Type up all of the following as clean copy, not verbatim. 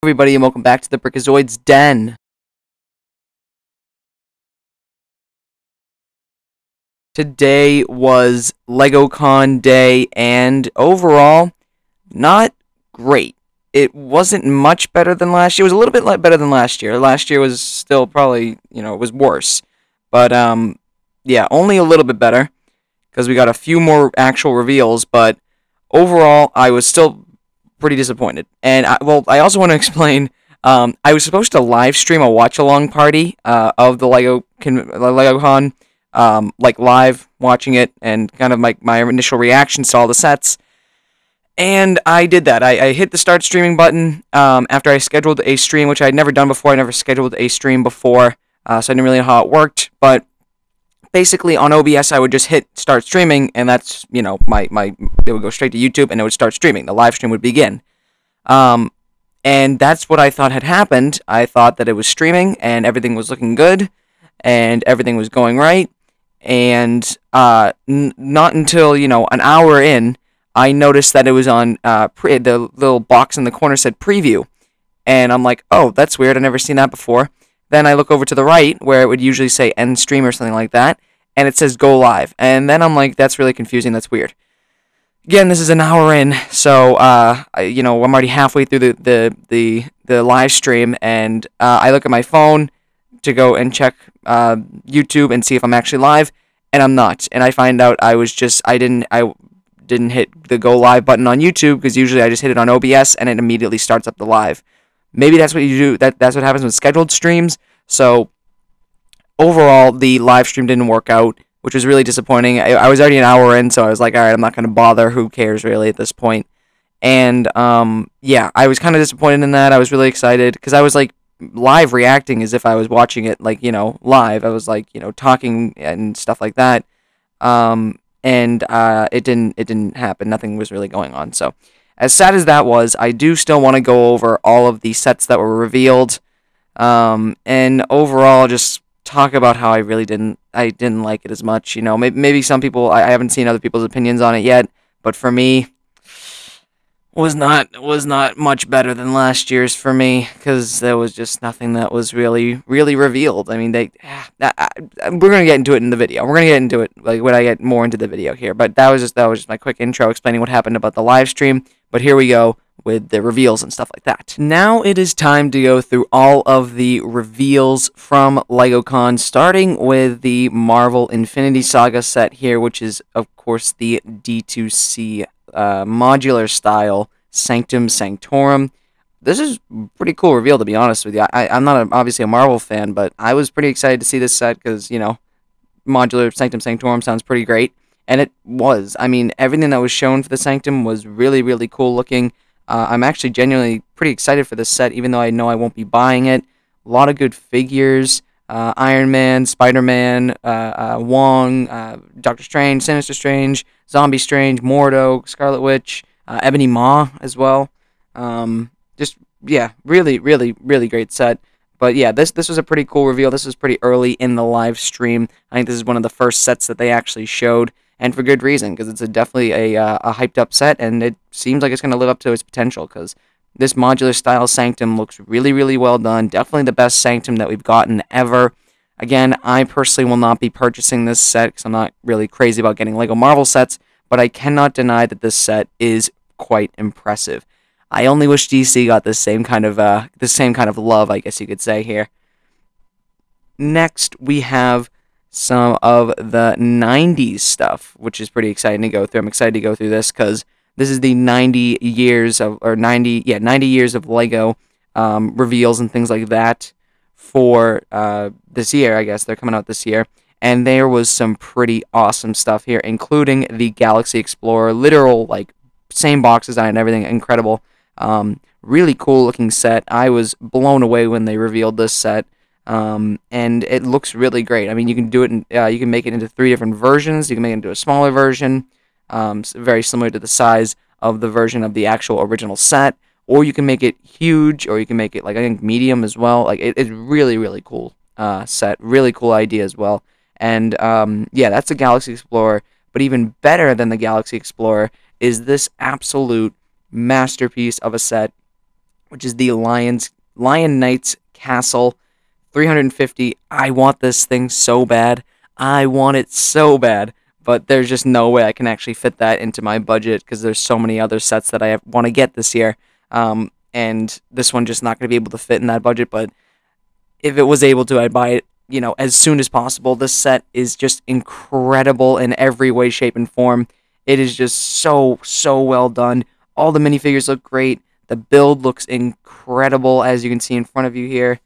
Everybody, and welcome back to the Brickazoids Den. Today was LegoCon day, and overall, not great. It wasn't much better than last year. It was a little bit better than last year. Last year was still probably, it was worse. But, yeah, only a little bit better, because we got a few more actual reveals, but overall, I was still pretty disappointed. And, I also want to explain. I was supposed to live stream a watch along party of the LegoCon, like live watching it and kind of my initial reactions to all the sets. And I did that. I hit the start streaming button after I scheduled a stream, which I had never done before. I never scheduled a stream before, so I didn't really know how it worked. But basically on OBS, I would just hit start streaming, and that's it would go straight to YouTube, and it would start streaming. The live stream would begin. And that's what I thought had happened. I thought that it was streaming, and everything was looking good, and everything was going right. And not until, an hour in, I noticed that it was on the little box in the corner said preview. And I'm like, oh, that's weird. I've never seen that before. Then I look over to the right, where it would usually say end stream or something like that, and it says go live. And then I'm like, that's really confusing. That's weird. Again, this is an hour in, so I'm already halfway through the live stream, and I look at my phone to go and check YouTube and see if I'm actually live, and I'm not. And I find out I didn't hit the go live button on YouTube, because usually I just hit it on OBS and it immediately starts up the live. Maybe that's what you do. That's what happens with scheduled streams. So overall, the live stream didn't work out, which was really disappointing. I was already an hour in, so I was like, all right, I'm not going to bother. Who cares, really, at this point? And, yeah, I was kind of disappointed in that. I was really excited, because I was, live reacting as if I was watching it, live. I was, talking and stuff like that. And it didn't happen. Nothing was really going on. So, as sad as that was, I do still want to go over all of the sets that were revealed. And overall, just talk about how I didn't like it as much. Maybe some people, I haven't seen other people's opinions on it yet, but for me, was not much better than last year's for me, because there was just nothing that was really revealed. I mean, we're gonna get into it in the video. We're gonna get into it when I get more into the video here. But that was just my quick intro explaining what happened about the live stream. But here we go with the reveals and stuff like that. Now it is time to go through all of the reveals from LegoCon, starting with the Marvel Infinity Saga set here, which is, of course, the D2C modular style Sanctum Sanctorum. This is a pretty cool reveal, to be honest with you. I'm not obviously a Marvel fan, but I was pretty excited to see this set, because, modular Sanctum Sanctorum sounds pretty great. And it was. I mean, everything that was shown for the Sanctum was really cool looking. I'm actually genuinely pretty excited for this set, even though I know I won't be buying it. A lot of good figures. Iron Man, Spider-Man, Wong, Doctor Strange, Sinister Strange, Zombie Strange, Mordo, Scarlet Witch, Ebony Maw as well. Really great set. But yeah, this was a pretty cool reveal. This was pretty early in the live stream. I think this is one of the first sets that they actually showed, and for good reason, because it's definitely a hyped up set, and it seems like it's going to live up to its potential, because this modular style Sanctum looks really well done. Definitely the best Sanctum that we've gotten ever. Again, I personally will not be purchasing this set, because I'm not really crazy about getting LEGO Marvel sets, but I cannot deny that this set is quite impressive. I only wish DC got the same kind of love, I guess you could say, here. Next, we have some of the 90s stuff, which is pretty exciting to go through. I'm excited to go through this, because this is the 90 years of LEGO reveals and things like that for this year. I guess they're coming out this year, and there was some pretty awesome stuff here, including the Galaxy Explorer, literal same box design and everything, incredible. Really cool looking set. I was blown away when they revealed this set. And it looks really great. I mean, you can do it. You can make it into 3 different versions. You can make it into a smaller version, very similar to the size of the version of the actual original set, or you can make it huge, or you can make it I think medium as well. It's really cool set, really cool idea as well. And yeah, that's the Galaxy Explorer. But even better than the Galaxy Explorer is this absolute masterpiece of a set which is the Lion Knights Castle 350. I want this thing so bad. I want it so bad, but there's just no way I can actually fit that into my budget because there's so many other sets that I want to get this year. And this one just not going to be able to fit in that budget, but if it was able to, I'd buy it, as soon as possible. This set is just incredible in every way, shape, and form. It is just so, so well done. All the minifigures look great. The build looks incredible, as you can see in front of you here.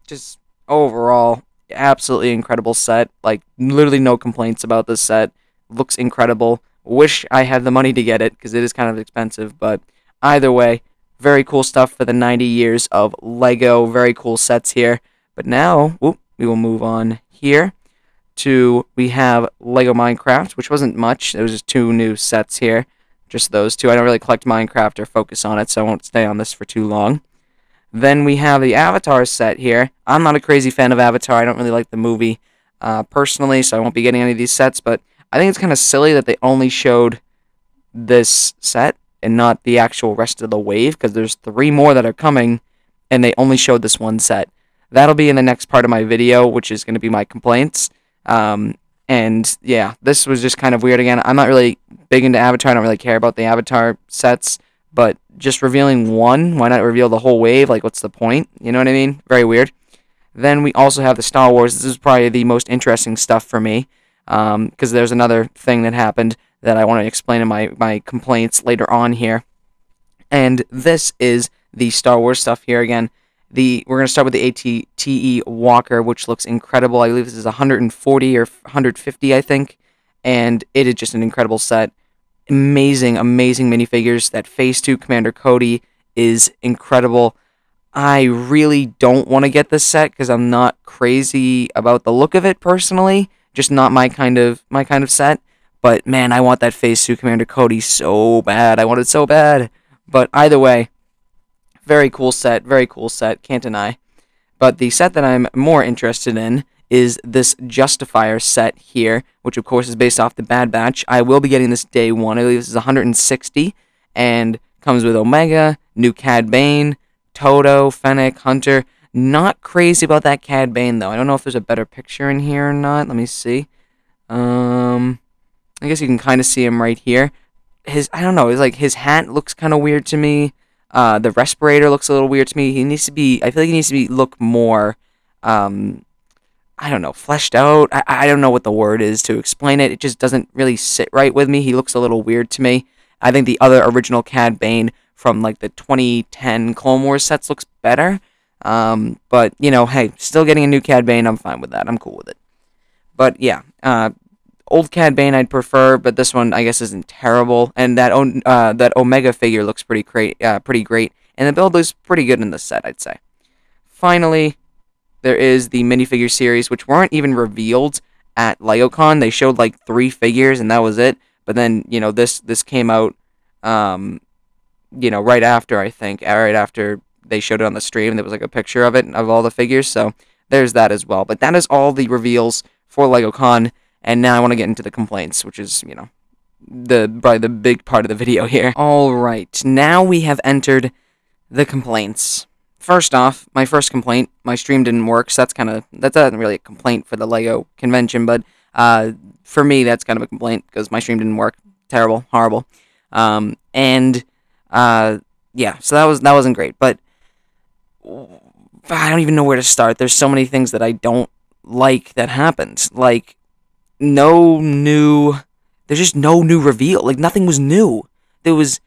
Just overall, absolutely incredible set. Like, literally no complaints about this set. Looks incredible. Wish I had the money to get it, because it is kind of expensive, but either way, very cool stuff for the 90 years of LEGO. Very cool sets here. But now, we will move on here to, we have LEGO Minecraft, which wasn't much. There was just 2 new sets here. Just those 2. I don't really collect Minecraft or focus on it, so I won't stay on this for too long. Then we have the Avatar set here. I'm not a crazy fan of Avatar. I don't really like the movie personally, so I won't be getting any of these sets. But I think it's kind of silly that they only showed this set and not the actual rest of the wave, because there's 3 more that are coming, and they only showed this one set. That'll be in the next part of my video, which is going to be my complaints. And yeah, this was just kind of weird again. I'm not really big into Avatar. I don't really care about the Avatar sets, but just revealing one, why not reveal the whole wave? Like, what's the point? You know what I mean? Very weird. Then we also have the Star Wars. This is probably the most interesting stuff for me, because there's another thing that happened that I want to explain in my complaints later on here. And this is the Star Wars stuff here again. We're going to start with the AT-TE Walker, which looks incredible. I believe this is 140 or 150, I think. And it is just an incredible set. Amazing, amazing minifigures. That Phase 2 Commander Cody is incredible. I really don't want to get this set because I'm not crazy about the look of it personally. Just not my kind of set. But man, I want that Phase 2 Commander Cody so bad. I want it so bad. But either way, very cool set, can't deny. But the set that I'm more interested in is this Justifier set here, which of course is based off the Bad Batch. I will be getting this day 1. I believe this is 160, and comes with Omega, new Cad Bane, Toto, Fennec, Hunter. Not crazy about that Cad Bane, though. I don't know if there's a better picture in here or not. Let me see. I guess you can kind of see him right here. I don't know, it's like his hat looks kind of weird to me. The respirator looks a little weird to me. I feel like he needs to look more, I don't know, fleshed out. I don't know what the word is to explain it. It just doesn't really sit right with me. He looks a little weird to me. I think the other original Cad Bane from like the 2010 Clone Wars sets looks better. But, hey, still getting a new Cad Bane, I'm fine with that. I'm cool with it. But, yeah, old Cad Bane I'd prefer, but this one I guess isn't terrible. And that Omega figure looks pretty great, and the build looks pretty good in this set, I'd say. Finally, there is the minifigure series, which weren't even revealed at LegoCon. They showed like 3 figures, and that was it. But then, this came out, right after, I think, right after they showed it on the stream. There was like a picture of it, of all the figures, so there's that as well. But that is all the reveals for LegoCon. And now I want to get into the complaints, which is, probably the big part of the video here. Alright, now we have entered the complaints. First off, my first complaint, my stream didn't work, so that's not really a complaint for the LEGO convention, but for me, that's kind of a complaint, because my stream didn't work. Terrible, horrible. Yeah, so that wasn't great, but I don't even know where to start. There's so many things that I don't like that happened. Like, there's just no new reveal. Like, nothing was new. There was,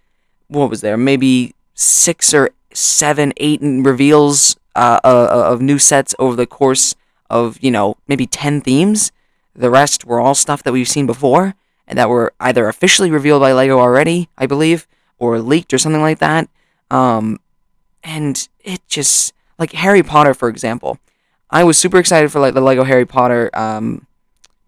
what was there? Maybe 6 or 7, 8 reveals of new sets over the course of, maybe 10 themes. The rest were all stuff that we've seen before, and that were either officially revealed by LEGO already, I believe, or leaked or something like that. And it just, like Harry Potter, for example. I was super excited for like the LEGO Harry Potter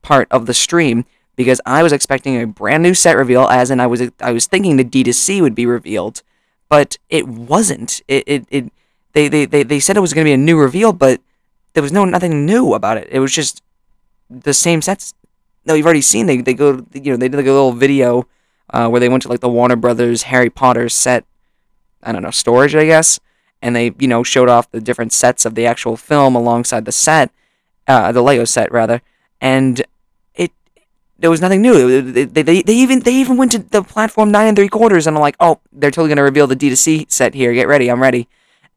part of the stream, because I was expecting a brand new set reveal, as in I was thinking the D2C would be revealed, but it wasn't. They said it was going to be a new reveal, but there was nothing new about it. It was just the same sets. No, you've already seen. They did like a little video where they went to like the Warner Brothers Harry Potter set I don't know, storage, I guess. And they, showed off the different sets of the actual film alongside the set, the Lego set rather, and there was nothing new. They even went to the platform 9 3/4, and I'm like, oh, they're totally gonna reveal the D2C set here. Get ready, I'm ready.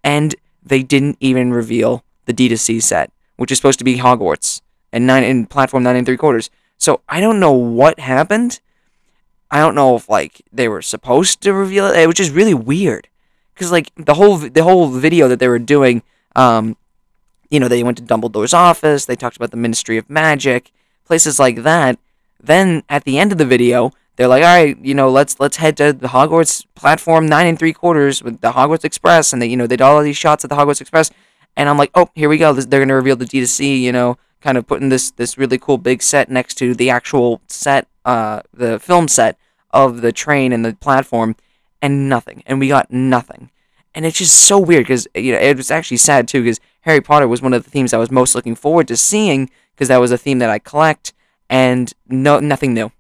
And they didn't even reveal the D2C set, which is supposed to be Hogwarts and platform 9 3/4. So I don't know what happened. I don't know if they were supposed to reveal it. It was just really weird, because the whole video that they were doing, they went to Dumbledore's office. They talked about the Ministry of Magic, places like that. Then at the end of the video, they're like, all right, let's head to the Hogwarts platform 9 3/4 with the Hogwarts Express, and they did all of these shots at the Hogwarts Express, and I'm like, oh, here we go. They're gonna reveal the D2C, kind of putting this really cool big set next to the actual set, the film set of the train and the platform, and nothing, and we got nothing, and it's just so weird because it was actually sad too, because Harry Potter was one of the themes I was most looking forward to seeing, because that was a theme that I collect. And nothing new,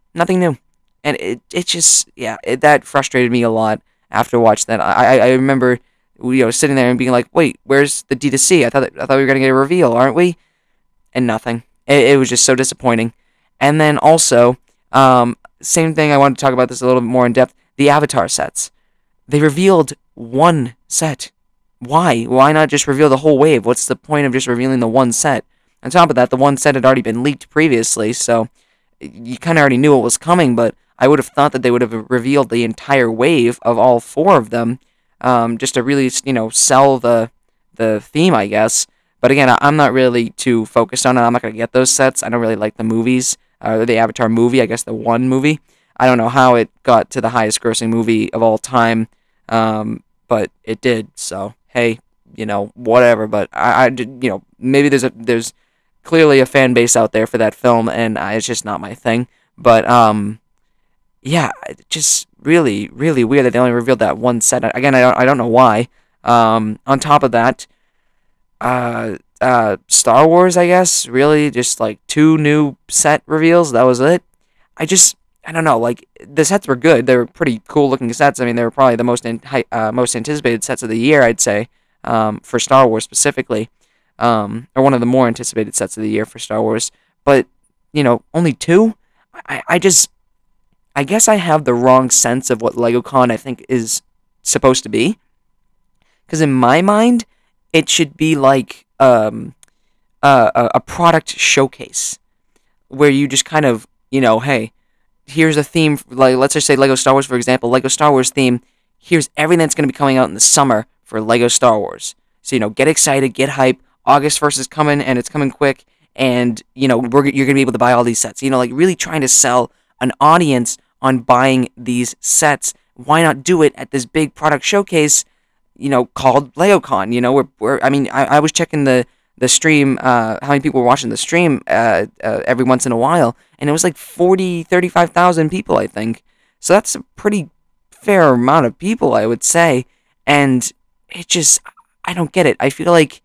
and it just that frustrated me a lot after watching that. I remember sitting there and being like, wait, where's the D2C? I thought we were gonna get a reveal, aren't we? And nothing. It was just so disappointing. And then also, same thing. I wanted to talk about this a little bit more in depth. The Avatar sets. They revealed one set. Why? Why not just reveal the whole wave? What's the point of just revealing the one set? On top of that, the one set had already been leaked previously, so you kind of already knew what was coming, but I would have thought that they would have revealed the entire wave of all 4 of them, just to really, sell the theme, I guess. But again, I'm not really too focused on it. I'm not going to get those sets. I don't really like the movies, the Avatar movie, I guess the one movie. I don't know how it got to the highest grossing movie of all time, but it did, so hey, whatever. But I maybe there's clearly a fan base out there for that film, and it's just not my thing. But just really, really weird that they only revealed that one set. Again, I don't know why. On top of that, Star Wars, I guess, really just 2 new set reveals. That was it. I don't know. The sets were good. They were pretty cool looking sets. I mean, they were probably the most anticipated sets of the year, I'd say, for Star Wars specifically. Or one of the more anticipated sets of the year for Star Wars. But, only 2? I guess I have the wrong sense of what LegoCon I think is supposed to be. Because in my mind, it should be like a product showcase. Where you just kind of, hey, here's a theme, let's just say Lego Star Wars, for example. Lego Star Wars theme, here's everything that's going to be coming out in the summer for Lego Star Wars. So, get excited, get hype. August 1st is coming, and it's coming quick, and, you're going to be able to buy all these sets. Really trying to sell an audience on buying these sets. Why not do it at this big product showcase, called LegoCon? I was checking the stream, how many people were watching the stream every once in a while, and it was 35,000 people, I think. So that's a pretty fair amount of people, I would say, and it just, I don't get it. I feel like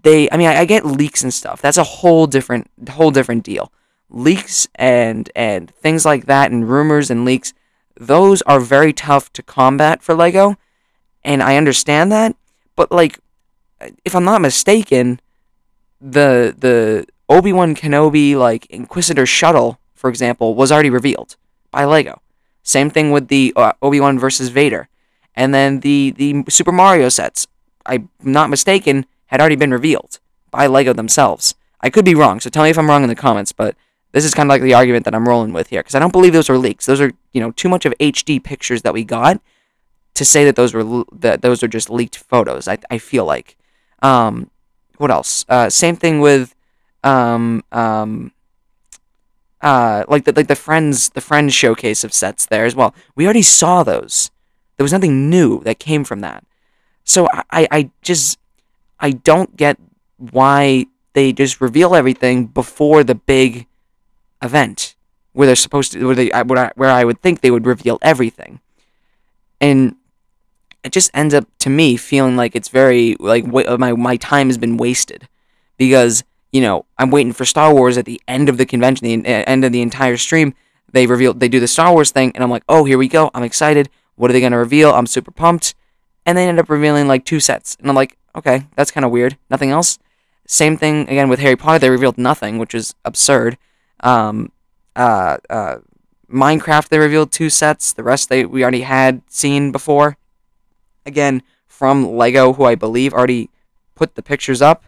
I get leaks and stuff. That's a whole different deal. Leaks and things like that, and rumors and leaks, those are very tough to combat for Lego, and I understand that. But if I'm not mistaken, the Obi-Wan Kenobi Inquisitor shuttle, for example, was already revealed by Lego. Same thing with the Obi-Wan versus Vader, and then the Super Mario sets, I'm not mistaken, had already been revealed by Lego themselves. I could be wrong, so tell me if I'm wrong in the comments, but this is kind of the argument that I'm rolling with here, because I don't believe those are leaks. Those are, too much of HD pictures that we got to say that those are just leaked photos. I feel like. What else? Same thing with the Friends showcase of sets there as well. We already saw those. There was nothing new that came from that. So I don't get why they just reveal everything before the big event where they're supposed to, where I would think they would reveal everything, and it just ends up to me feeling like it's very my time has been wasted, because I'm waiting for Star Wars at the end of the convention, the end of the entire stream. They do the Star Wars thing, and I'm like, oh, here we go. I'm excited. What are they gonna reveal? I'm super pumped. and they ended up revealing like 2 sets, and I'm like, okay, that's kind of weird. Nothing else. Same thing again with Harry Potter. They revealed nothing, which is absurd. Um, Minecraft, they revealed 2 sets. The rest we already had seen before. Again, from Lego, who I believe already put the pictures up.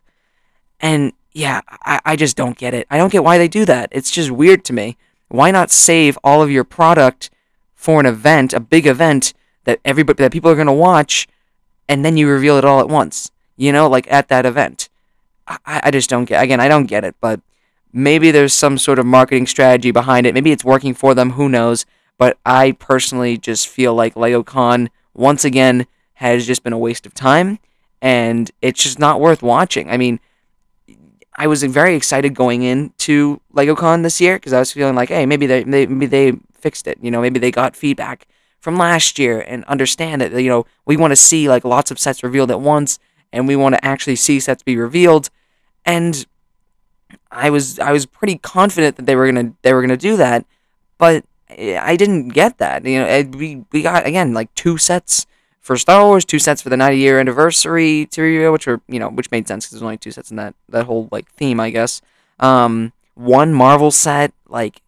And yeah, I just don't get it. I don't get why they do that. It's just weird to me. Why not save all of your product for an event, a big event that people are gonna watch, and then you reveal it all at once? You know, like at that event. I just don't get. Again, I don't get it. But maybe there's some sort of marketing strategy behind it. Maybe it's working for them. Who knows? But I personally just feel like LegoCon once again has just been a waste of time, and it's just not worth watching. I mean, I was very excited going into LegoCon this year because I was feeling like, hey, maybe they fixed it. You know, maybe they got feedback from last year and understand that, you know, we want to see like lots of sets revealed at once, and we want to actually see sets be revealed. And I was pretty confident that they were gonna do that, but I didn't get that. You know, we got again like 2 sets for Star Wars, 2 sets for the 90-year anniversary to reveal, which made sense because there's only 2 sets in that whole like theme, I guess. 1 Marvel set, like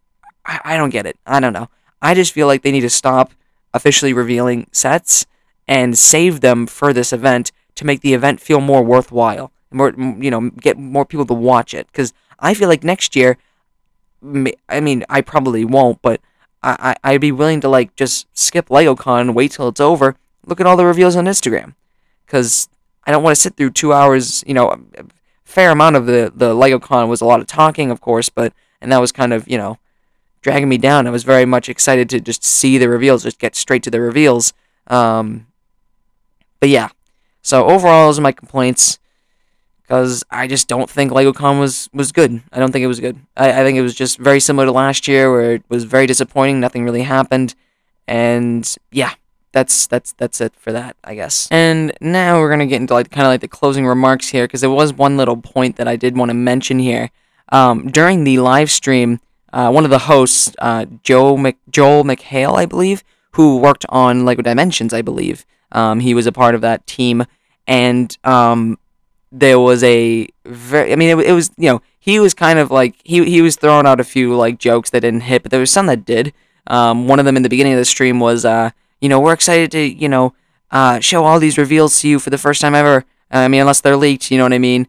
I don't get it. I don't know. I just feel like they need to stop officially revealing sets and save them for this event to make the event feel more worthwhile, more, you know, get more people to watch it. Because I feel like next year, I mean, I probably won't, but I'd be willing to like just skip LegoCon, wait till it's over, look at all the reveals on Instagram, because I don't want to sit through 2 hours. You know, a fair amount of the LegoCon was a lot of talking, of course, and that was kind of, you know, dragging me down. I was very much excited to just see the reveals, just get straight to the reveals. But yeah, so overall, those are my complaints, because I just don't think LegoCon was good. I don't think it was good. I think it was just very similar to last year, where it was very disappointing. Nothing really happened, and yeah. That's it for that, I guess. And now we're gonna get into like kind of like the closing remarks here, because there was one little point that I did want to mention here. During the live stream, one of the hosts, Joel McHale, I believe, who worked on Lego Dimensions, I believe, he was a part of that team, and there was a very, I mean, it was, you know, he was kind of like he was throwing out a few like jokes that didn't hit, but there was some that did. One of them in the beginning of the stream was you know, we're excited to, you know, show all these reveals to you for the first time ever. I mean, unless they're leaked, you know what I mean,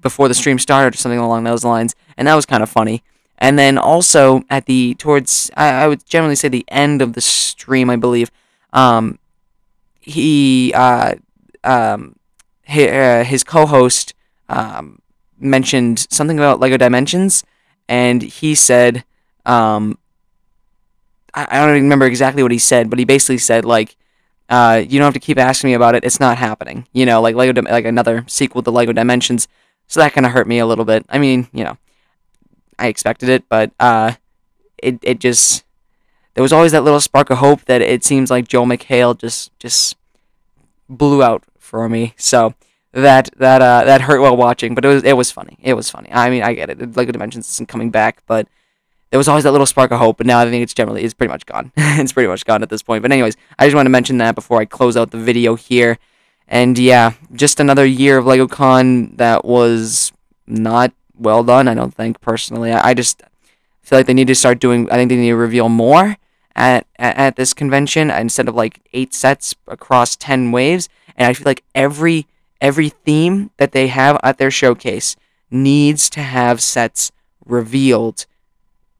before the stream started or something along those lines. And that was kind of funny. And then also at towards, I would generally say the end of the stream, I believe, his co-host mentioned something about Lego Dimensions, and he said, I don't even remember exactly what he said, but he basically said, like, you don't have to keep asking me about it. It's not happening. You know, like like another sequel to Lego Dimensions. So that kind of hurt me a little bit. I mean, you know, I expected it, but it just, there was always that little spark of hope that it seems like Joel McHale just blew out for me. So that hurt while watching, but it was funny. It was funny. I mean, I get it. Lego Dimensions isn't coming back, but there was always that little spark of hope, but now I think it's pretty much gone. It's pretty much gone at this point. But anyways, I just want to mention that before I close out the video here. And yeah, just another year of LegoCon that was not well done, I don't think, personally. I just feel like they need to start doing, I think they need to reveal more at this convention instead of like 8 sets across 10 waves. And I feel like every theme that they have at their showcase needs to have sets revealed,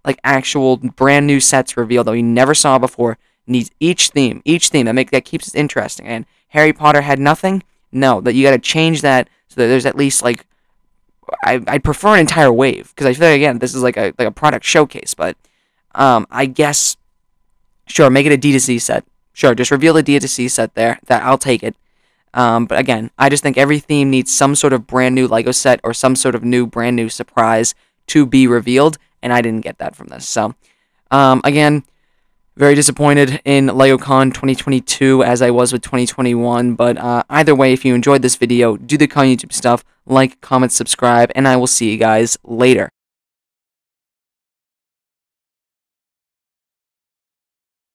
like actual brand new sets revealed that we never saw before. Needs each theme that keeps it interesting. And Harry Potter had nothing. No, that you got to change that so that there's at least like, I'd prefer an entire wave, because I feel like, again, this is like a product showcase. But I guess, sure, make it a D2C set. Sure, just reveal the D2C set there. That I'll take it. But again, I just think every theme needs some sort of brand new Lego set or some sort of brand new surprise to be revealed. And I didn't get that from this. So, again, very disappointed in LegoCon 2022 as I was with 2021. But either way, if you enjoyed this video, do the Con YouTube stuff, like, comment, subscribe, and I will see you guys later.